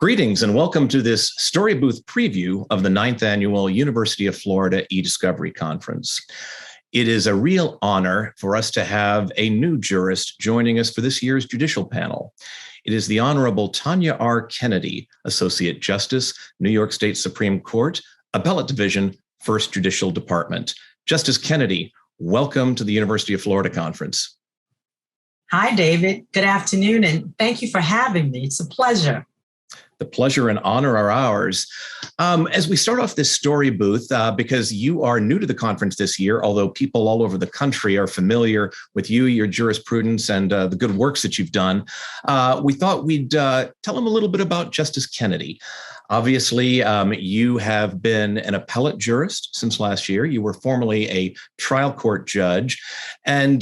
Greetings and welcome to this Storybooth preview of the 9th Annual University of Florida E-Discovery Conference. It is a real honor for us to have a new jurist joining us for this year's judicial panel. It is the Honorable Tanya R. Kennedy, Associate Justice, New York State Supreme Court, Appellate Division, First Judicial Department. Justice Kennedy, welcome to the University of Florida Conference. Hi, David. Good afternoon, and thank you for having me. It's a pleasure. The pleasure and honor are ours. As we start off this story booth, because you are new to the conference this year, although people all over the country are familiar with you, your jurisprudence, and the good works that you've done, we thought we'd tell them a little bit about Justice Kennedy. Obviously, you have been an appellate jurist since last year. You were formerly a trial court judge. And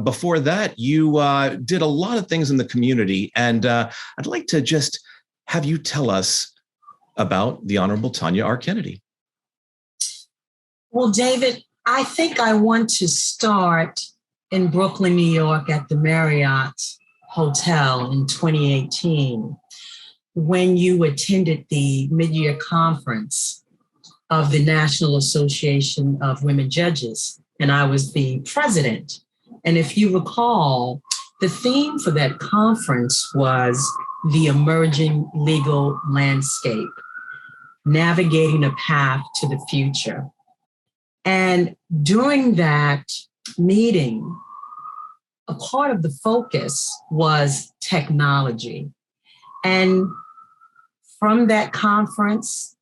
before that, you did a lot of things in the community. And I'd like to just have you tell us about the Honorable Tanya R. Kennedy. Well, David, I think I want to start in Brooklyn, New York at the Marriott Hotel in 2018, when you attended the mid-year conference of the National Association of Women Judges, and I was the president. And if you recall, the theme for that conference was the emerging legal landscape, navigating a path to the future. And during that meeting, a part of the focus was technology. And from that conference,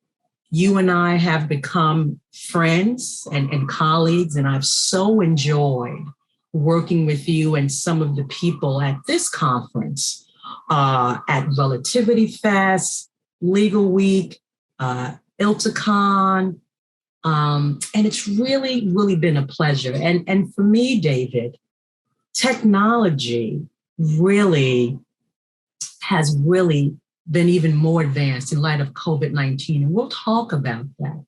you and I have become friends and colleagues, and I've so enjoyed working with you and some of the people at this conference, at Relativity Fest, Legal Week, ILTACon, and it's really been a pleasure. And for me, David, technology has been even more advanced in light of COVID-19, and we'll talk about that.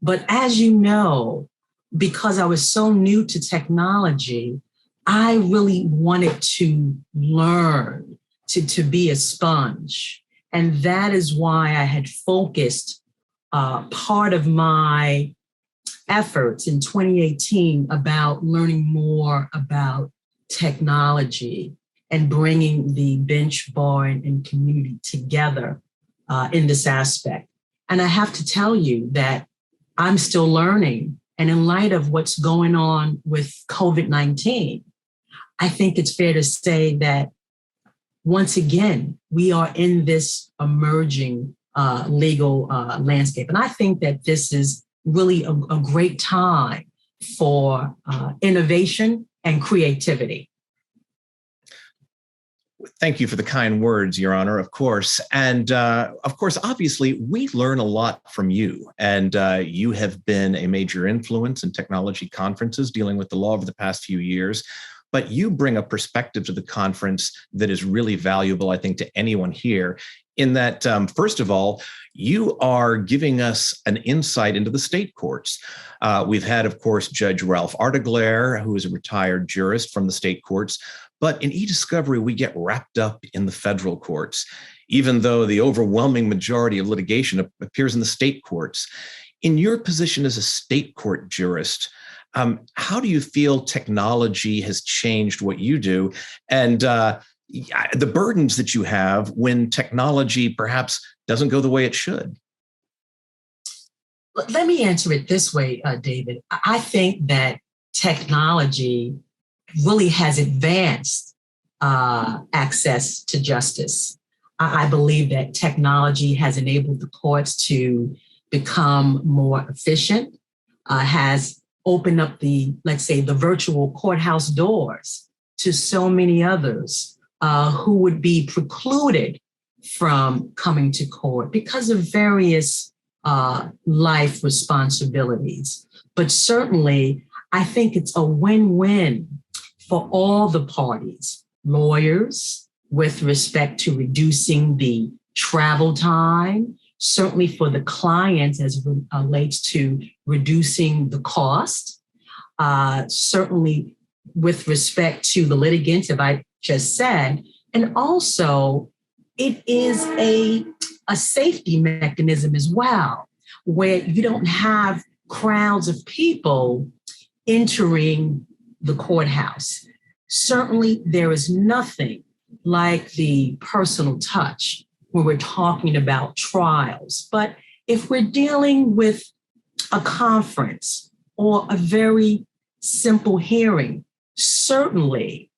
But as you know, because I was so new to technology, I really wanted to learn, to be a sponge. And that is why I had focused part of my efforts in 2018 about learning more about technology and bringing the bench, bar, and community together in this aspect. And I have to tell you that I'm still learning. And in light of what's going on with COVID-19, I think it's fair to say that once again, we are in this emerging legal landscape. And I think that this is really a great time for innovation and creativity. Thank you for the kind words, Your Honor, of course. And of course, obviously, we learn a lot from you. And you have been a major influence in technology conferences dealing with the law over the past few years. But you bring a perspective to the conference that is really valuable, I think, to anyone here, in that, first of all, you are giving us an insight into the state courts. We've had, of course, Judge Ralph Arteglair, who is a retired jurist from the state courts. But in e-discovery, we get wrapped up in the federal courts, even though the overwhelming majority of litigation appears in the state courts. In your position as a state court jurist, how do you feel technology has changed what you do, and the burdens that you have when technology perhaps doesn't go the way it should? Let me answer it this way, David. I think that technology really has advanced access to justice. I believe that technology has enabled the courts to become more efficient, has opened up let's say, the virtual courthouse doors to so many others who would be precluded from coming to court because of various life responsibilities. But certainly, I think it's a win-win for all the parties, lawyers, with respect to reducing the travel time, certainly for the clients as it relates to reducing the cost, certainly with respect to the litigants, if I just said, and also it is a safety mechanism as well, where you don't have crowds of people entering the courthouse. Certainly, there is nothing like the personal touch when we're talking about trials. But if we're dealing with a conference or a very simple hearing, certainly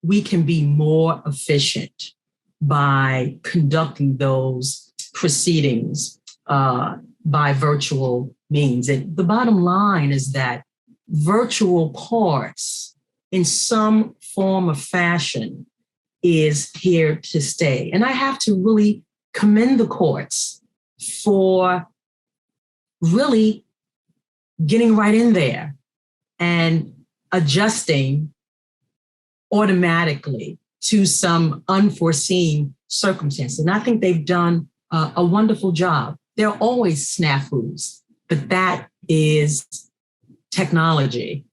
we can be more efficient by conducting those proceedings by virtual means. And the bottom line is that virtual courts, in some form or fashion, is here to stay. And I have to really commend the courts for really getting right in there and adjusting automatically to some unforeseen circumstances. And I think they've done a wonderful job. There are always snafus, but that is technology.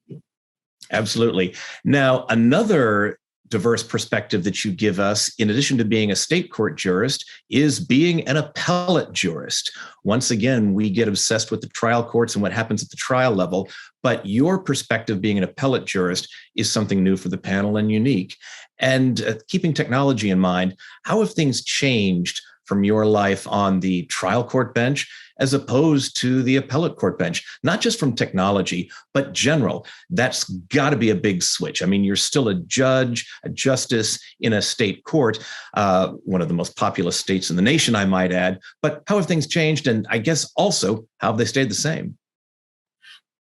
Absolutely. Now, another diverse perspective that you give us, in addition to being a state court jurist, is being an appellate jurist. Once again, we get obsessed with the trial courts and what happens at the trial level, but your perspective being an appellate jurist is something new for the panel and unique. And keeping technology in mind, how have things changed from your life on the trial court bench as opposed to the appellate court bench? Not just from technology, but general. That's got to be a big switch. I mean, you're still a judge, a justice in a state court, one of the most populous states in the nation, I might add. But how have things changed? And I guess also, how have they stayed the same?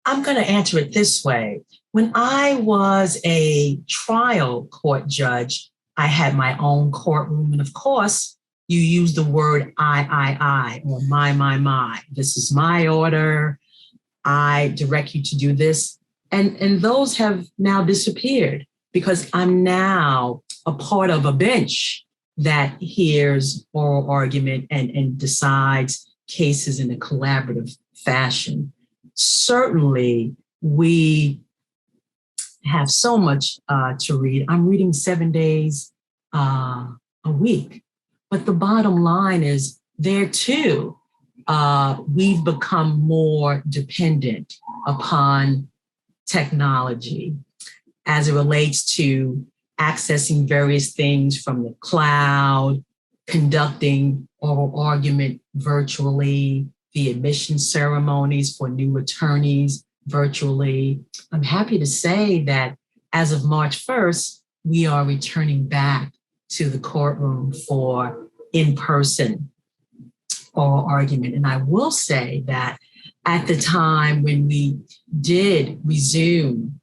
I'm going to answer it this way. When I was a trial court judge, I had my own courtroom. And of course, you use the word I, or my. This is my order. I direct you to do this. And those have now disappeared because I'm now a part of a bench that hears oral argument and decides cases in a collaborative fashion. Certainly, we have so much to read. I'm reading 7 days a week. But the bottom line is there too, we've become more dependent upon technology as it relates to accessing various things from the cloud, conducting oral argument virtually, the admission ceremonies for new attorneys virtually. I'm happy to say that as of March 1st, we are returning back to the courtroom for in-person oral argument. And I will say that at the time when we did resume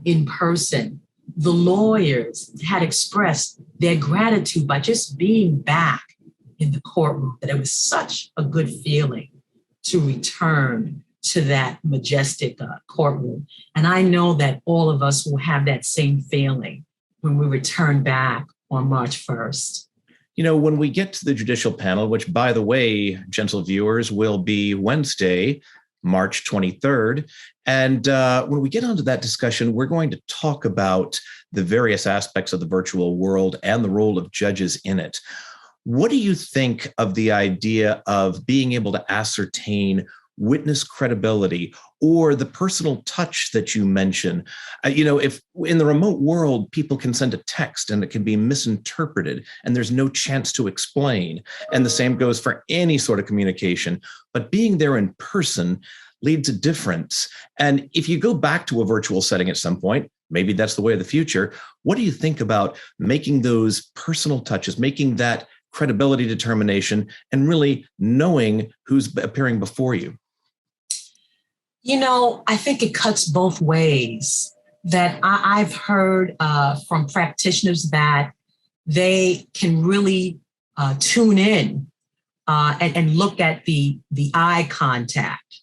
in person, the lawyers had expressed their gratitude by just being back in the courtroom, that it was such a good feeling to return to that majestic courtroom. And I know that all of us will have that same feeling when we return back on March 1st. You know, when we get to the judicial panel, which, by the way, gentle viewers, will be Wednesday, March 23rd. And when we get onto that discussion, we're going to talk about the various aspects of the virtual world and the role of judges in it. What do you think of the idea of being able to ascertain witness credibility or the personal touch that you mention? If in the remote world, people can send a text and it can be misinterpreted and there's no chance to explain. And the same goes for any sort of communication. But being there in person leads a difference. And if you go back to a virtual setting at some point, maybe that's the way of the future. What do you think about making those personal touches, making that credibility determination, and really knowing who's appearing before you? You know, I think it cuts both ways. That I've heard from practitioners that they can really tune in and look at the eye contact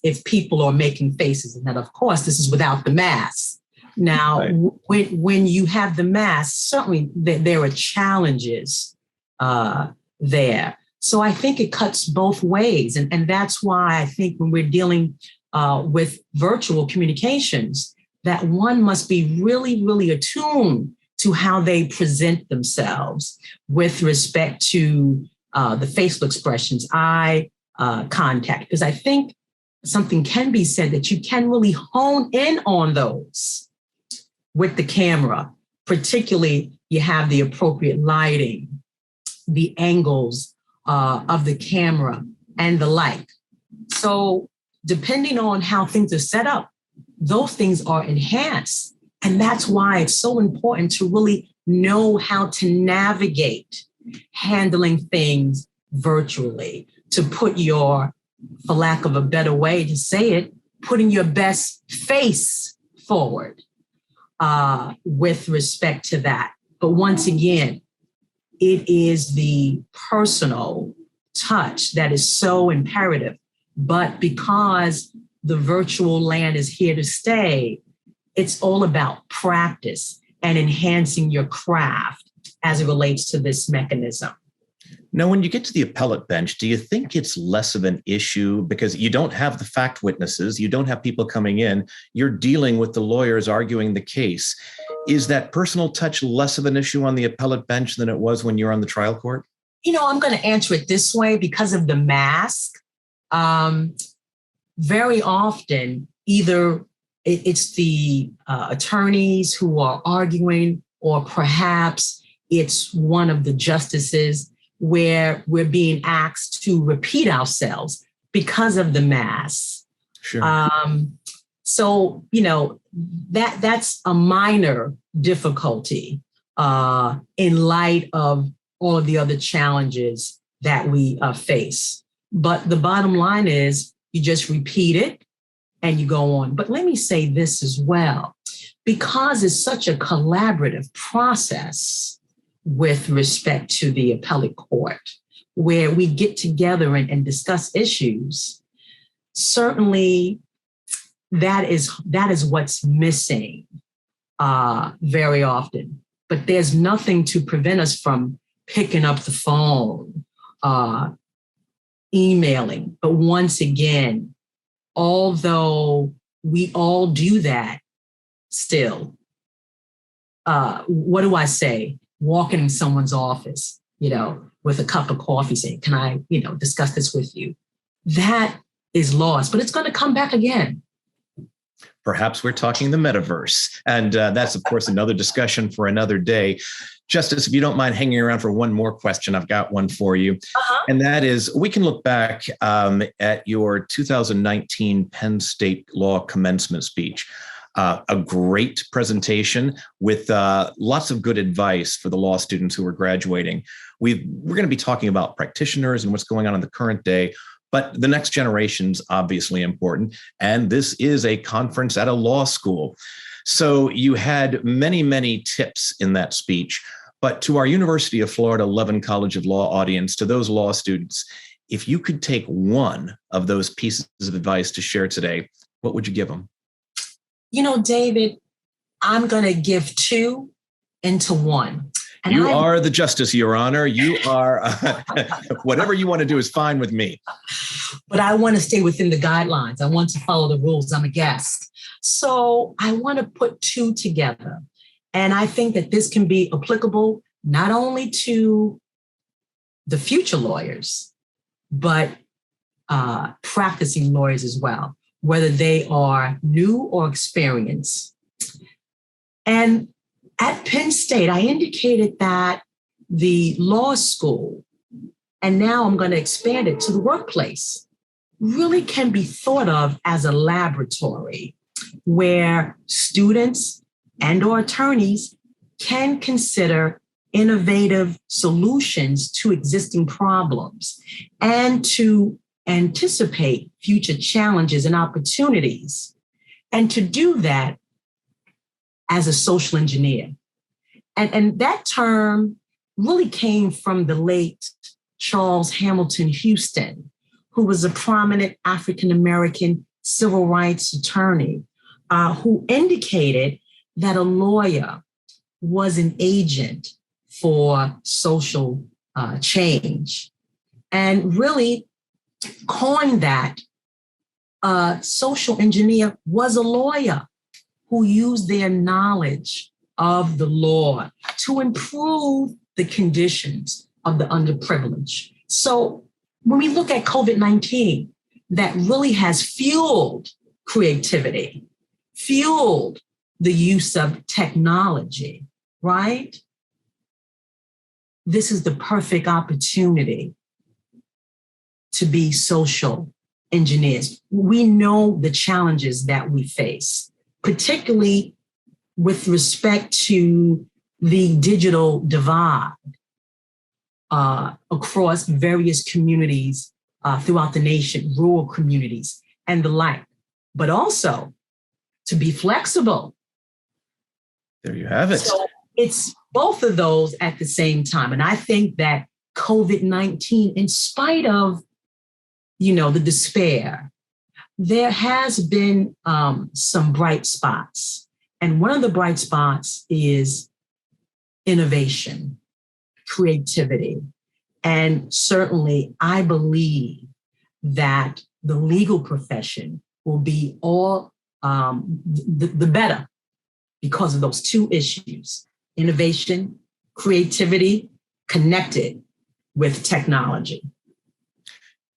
if people are making faces. And then, of course, this is without the mask. Now, right. when you have the mask, certainly there are challenges there. So I think it cuts both ways. And that's why I think when we're dealing with virtual communications, that one must be really, really attuned to how they present themselves with respect to the facial expressions, eye contact, because I think something can be said that you can really hone in on those with the camera. Particularly, you have the appropriate lighting, the angles of the camera, and the like. So depending on how things are set up, those things are enhanced. And that's why it's so important to really know how to navigate handling things virtually, to put your, for lack of a better way to say it, putting your best face forward with respect to that. But once again, it is the personal touch that is so imperative. But because the virtual land is here to stay, it's all about practice and enhancing your craft as it relates to this mechanism. Now, when you get to the appellate bench, do you think it's less of an issue because you don't have the fact witnesses, you don't have people coming in, you're dealing with the lawyers arguing the case? Is that personal touch less of an issue on the appellate bench than it was when you're on the trial court? You know, I'm going to answer it this way because of the mask. Very often, either it's the attorneys who are arguing, or perhaps it's one of the justices where we're being asked to repeat ourselves because of the mask. Sure. So, you know, that's a minor difficulty in light of all of the other challenges that we face. But the bottom line is you just repeat it and you go on. But let me say this as well, because it's such a collaborative process with respect to the appellate court, where we get together and discuss issues. Certainly, that is what's missing very often. But there's nothing to prevent us from picking up the phone, emailing. But once again, although we all do that still, what do I say? Walking in someone's office, you know, with a cup of coffee saying, can I, you know, discuss this with you? That is lost, but it's going to come back again. Perhaps we're talking the metaverse. And that's, of course, another discussion for another day. Justice, if you don't mind hanging around for one more question, I've got one for you. And that is, we can look back at your 2019 Penn State Law commencement speech. A great presentation with lots of good advice for the law students who are graduating. We're going to be talking about practitioners and what's going on in the current day, but the next generation's obviously important. And this is a conference at a law school. So you had many, many tips in that speech. But to our University of Florida Levin College of Law audience, to those law students, if you could take one of those pieces of advice to share today, what would you give them? You know, David, I'm going to give two into one. And you are the justice, Your Honor. You are, whatever you want to do is fine with me. But I want to stay within the guidelines. I want to follow the rules. I'm a guest. So I want to put two together. And I think that this can be applicable not only to the future lawyers, but practicing lawyers as well, whether they are new or experienced. And at Penn State, I indicated that the law school, and now I'm going to expand it to the workplace, really can be thought of as a laboratory where students and or attorneys can consider innovative solutions to existing problems and to anticipate future challenges and opportunities, and to do that as a social engineer. And that term really came from the late Charles Hamilton Houston, who was a prominent African-American civil rights attorney who indicated that a lawyer was an agent for social change, and really coined that social engineer was a lawyer who used their knowledge of the law to improve the conditions of the underprivileged. So when we look at COVID-19, that really has fueled creativity, fueled the use of technology, right? This is the perfect opportunity to be social engineers. We know the challenges that we face, particularly with respect to the digital divide across various communities throughout the nation, rural communities and the like, but also to be flexible. There you have it. So it's both of those at the same time. And I think that COVID-19, in spite of, the despair, there has been some bright spots. And one of the bright spots is innovation, creativity. And certainly I believe that the legal profession will be all the better because of those two issues: innovation, creativity, connected with technology.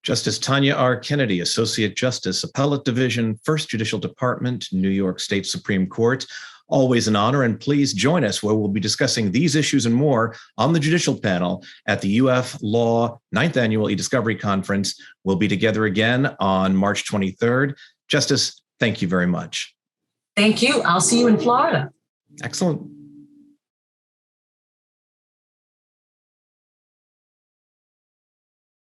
Justice Tanya R. Kennedy, Associate Justice, Appellate Division, First Judicial Department, New York State Supreme Court. Always an honor, and please join us where we'll be discussing these issues and more on the judicial panel at the UF Law 9th Annual E-Discovery Conference. We'll be together again on March 23rd. Justice, thank you very much. Thank you. I'll see you in Florida. Excellent.